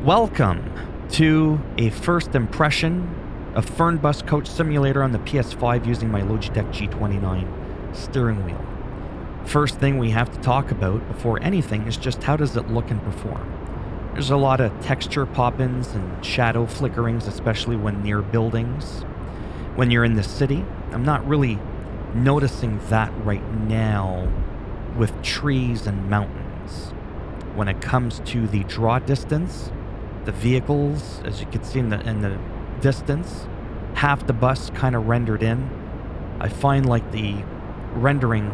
Welcome to a first impression of Fernbus Coach Simulator on the PS5 using my Logitech G29 steering wheel. First thing we have to talk about before anything is just how does it look and perform. There's a lot of texture pop-ins and shadow flickerings, especially when near buildings. When you're in the city, I'm not really noticing that right now with trees and mountains. When it comes to the draw distance, the vehicles, as you can see in the distance, half the bus kind of rendered in. I find like the rendering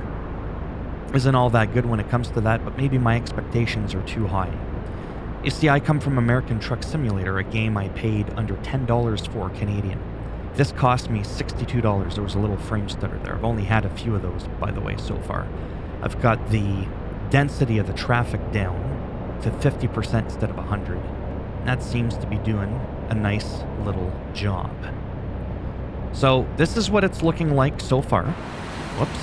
isn't all that good when it comes to that, but maybe my expectations are too high. You see, I come from American Truck Simulator, a game I paid under $10 for Canadian. This cost me $62. There was a little frame stutter there. I've only had a few of those, by the way, so far. I've got the density of the traffic down to 50% instead of 100. That seems to be doing a nice little job. So this is what it's looking like so far. Whoops.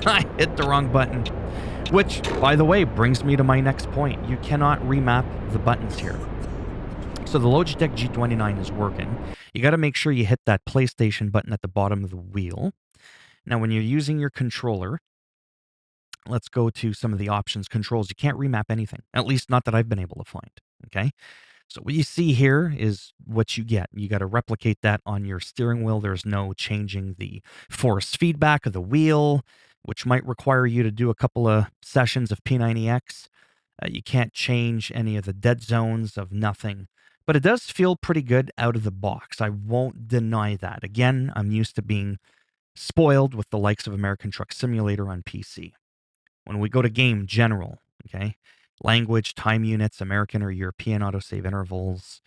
I hit the wrong button. Which, by the way, brings me to my next point. You cannot remap the buttons here. So the Logitech G29 is working. You got to make sure you hit that PlayStation button at the bottom of the wheel. Now, when you're using your controller, let's go to some of the options, controls. You can't remap anything, at least not that I've been able to find, okay? So what you see here is what you get. You got to replicate that on your steering wheel. There's no changing the force feedback of the wheel, which might require you to do a couple of sessions of P90X. You can't change any of the dead zones of nothing. But it does feel pretty good out of the box. I won't deny that. Again, I'm used to being spoiled with the likes of American Truck Simulator on PC. When we go to game general, okay, language, time units, American or European autosave intervals,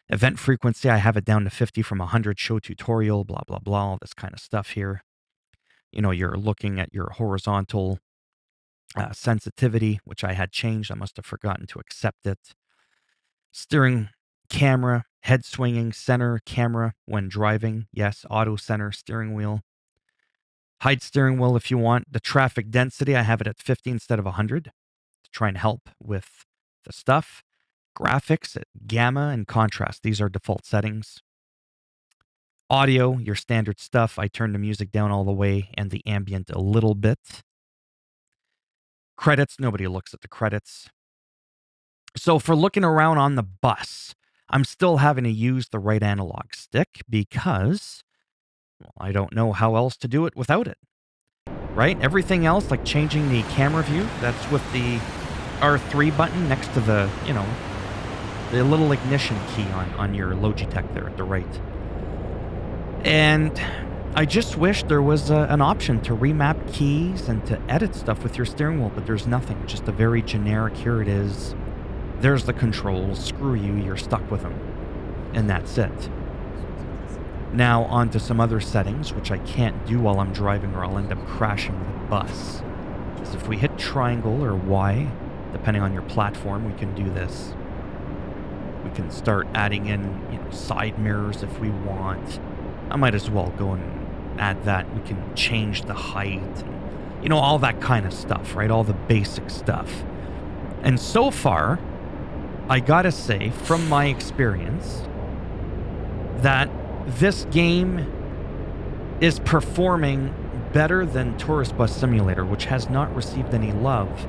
event frequency, I have it down to 50 from 100, show tutorial, blah, blah, blah, all this kind of stuff here. You know, you're looking at your horizontal sensitivity, which I had changed. I must have forgotten to accept it. Steering camera, head swinging, center camera when driving. Yes, auto center steering wheel. Hide steering wheel if you want. The traffic density, I have it at 50 instead of 100 to try and help with the stuff. Graphics, gamma and contrast. These are default settings. Audio, your standard stuff. I turned the music down all the way and the ambient a little bit. Credits, nobody looks at the credits. So for looking around on the bus, I'm still having to use the right analog stick because, well, I don't know how else to do it without it, right? Everything else, like changing the camera view, that's with the R3 button next to the, you know, the little ignition key on your Logitech there at the right. And I just wish there was an option to remap keys and to edit stuff with your steering wheel, but there's nothing. Just a very generic, here it is. There's the controls. Screw you, you're stuck with them. And that's it. Now on to some other settings, which I can't do while I'm driving or I'll end up crashing the bus. Because if we hit triangle or Y, depending on your platform, we can do this. We can start adding in, you know, side mirrors if we want. I might as well go and add that. We can change the height, and, you know, all that kind of stuff, right? All the basic stuff. And so far, I gotta say, from my experience, that this game is performing better than Tourist Bus Simulator, which has not received any love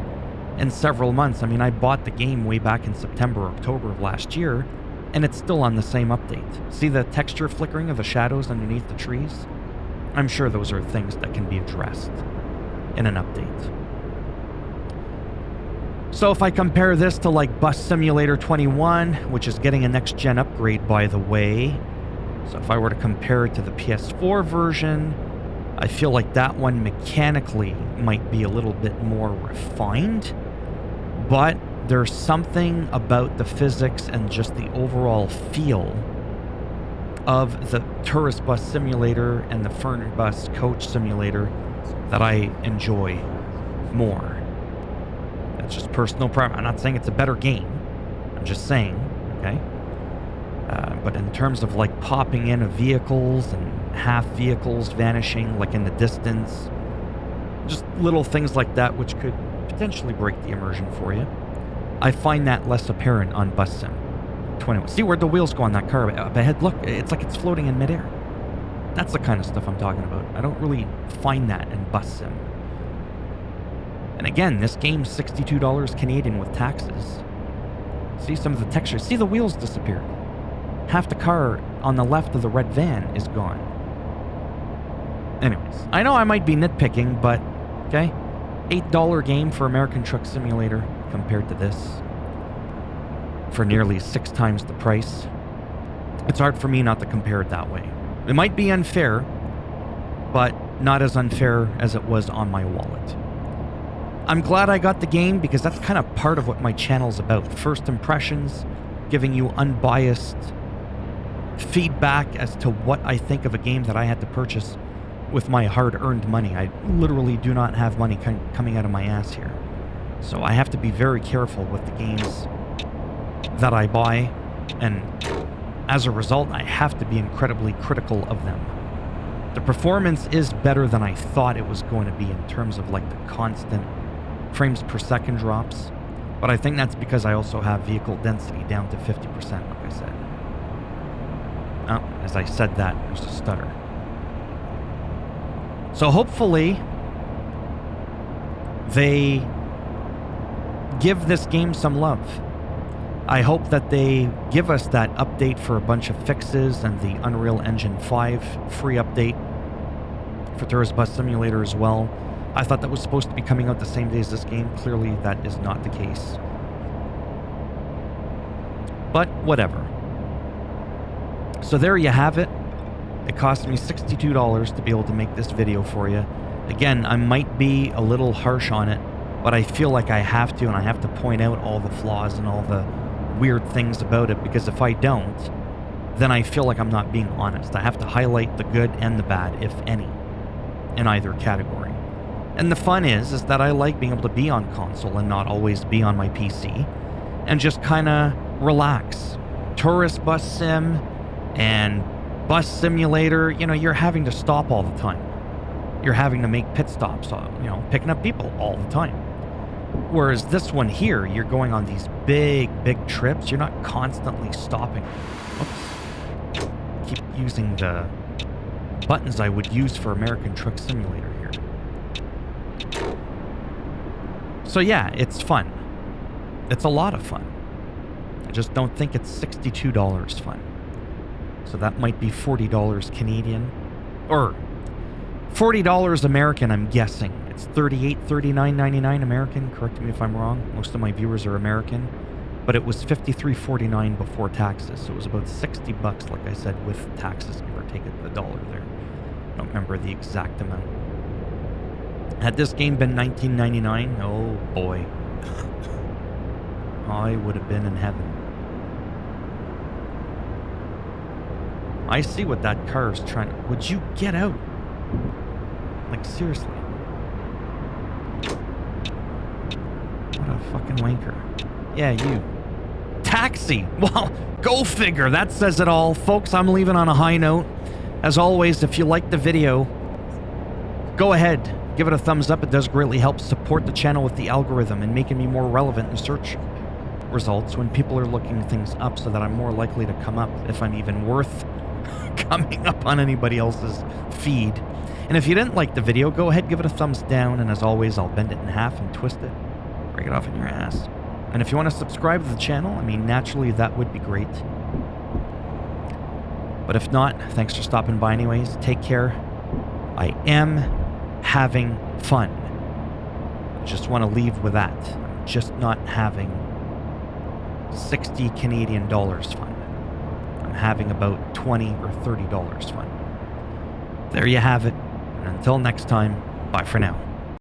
in several months. I mean, I bought the game way back in September, October of last year, and it's still on the same update. See the texture flickering of the shadows underneath the trees? I'm sure those are things that can be addressed in an update. So if I compare this to like Bus Simulator 21, which is getting a next-gen upgrade, by the way, so if I were to compare it to the PS4 version, I feel like that one mechanically might be a little bit more refined, but there's something about the physics and just the overall feel of the Tourist Bus Simulator and the Fernbus Coach Simulator that I enjoy more. That's just personal preference. I'm not saying it's a better game. I'm just saying, okay? But in terms of like popping in of vehicles and half vehicles vanishing like in the distance, just little things like that which could potentially break the immersion for you. I find that less apparent on Bus Sim 21. See where the wheels go on that car up ahead? Look, it's like it's floating in midair. That's the kind of stuff I'm talking about. I don't really find that in Bus Sim. And again, this game's $62 Canadian with taxes. See some of the textures. See, the wheels disappeared. Half the car on the left of the red van is gone. Anyways, I know I might be nitpicking, but, okay, $8 game for American Truck Simulator compared to this for nearly 6 times the price. It's hard for me not to compare it that way. It might be unfair, but not as unfair as it was on my wallet. I'm glad I got the game because that's kind of part of what my channel's about. First impressions, giving you unbiased feedback as to what I think of a game that I had to purchase with my hard-earned money. I literally do not have money coming out of my ass here. So I have to be very careful with the games that I buy, and as a result, I have to be incredibly critical of them. The performance is better than I thought it was going to be in terms of like the constant frames per second drops, but I think that's because I also have vehicle density down to 50%, like I said. Oh, as I said that, there's a stutter. So hopefully they give this game some love. I hope that they give us that update for a bunch of fixes and the Unreal Engine 5 free update for Tourist Bus Simulator as well. I thought that was supposed to be coming out the same day as this game. Clearly, that is not the case. But whatever. So there you have it. It cost me $62 to be able to make this video for you. Again, I might be a little harsh on it, but I feel like I have to, and I have to point out all the flaws and all the weird things about it, because if I don't, then I feel like I'm not being honest. I have to highlight the good and the bad, if any, in either category. And the fun is that I like being able to be on console and not always be on my PC and just kind of relax. Tourist Bus Sim and Bus Simulator, you know, you're having to stop all the time. You're having to make pit stops, you know, picking up people all the time. Whereas this one here, you're going on these big trips. You're not constantly stopping. Oops. Keep using the buttons I would use for American Truck Simulator here. So yeah, it's fun. It's a lot of fun. I just don't think it's $62 fun. So that might be $40 Canadian. Or $40 American, I'm guessing. It's $39.99 American. Correct me if I'm wrong. Most of my viewers are American. But it was $53.49 before taxes. So it was about 60 bucks, like I said, with taxes, give or take the dollar there. I don't remember the exact amount. Had this game been $19.99, oh boy. I would have been in heaven. I see what that car is trying to... Would you get out? Like, seriously. What a fucking wanker. Yeah, you. Taxi! Well, go figure. That says it all. Folks, I'm leaving on a high note. As always, if you liked the video, go ahead. Give it a thumbs up. It does greatly help support the channel with the algorithm and making me more relevant in search results when people are looking things up, so that I'm more likely to come up, if I'm even worth coming up on anybody else's feed. And if you didn't like the video, go ahead, give it a thumbs down, and as always, I'll bend it in half and twist it, break it off in your ass. And if you want to subscribe to the channel, I mean, naturally, that would be great. But if not, thanks for stopping by anyways. Take care. I am having fun. I just want to leave with that. I'm just not having 60 Canadian dollars fun. I'm having about $20 or $30 fun. There you have it. And until next time, bye for now.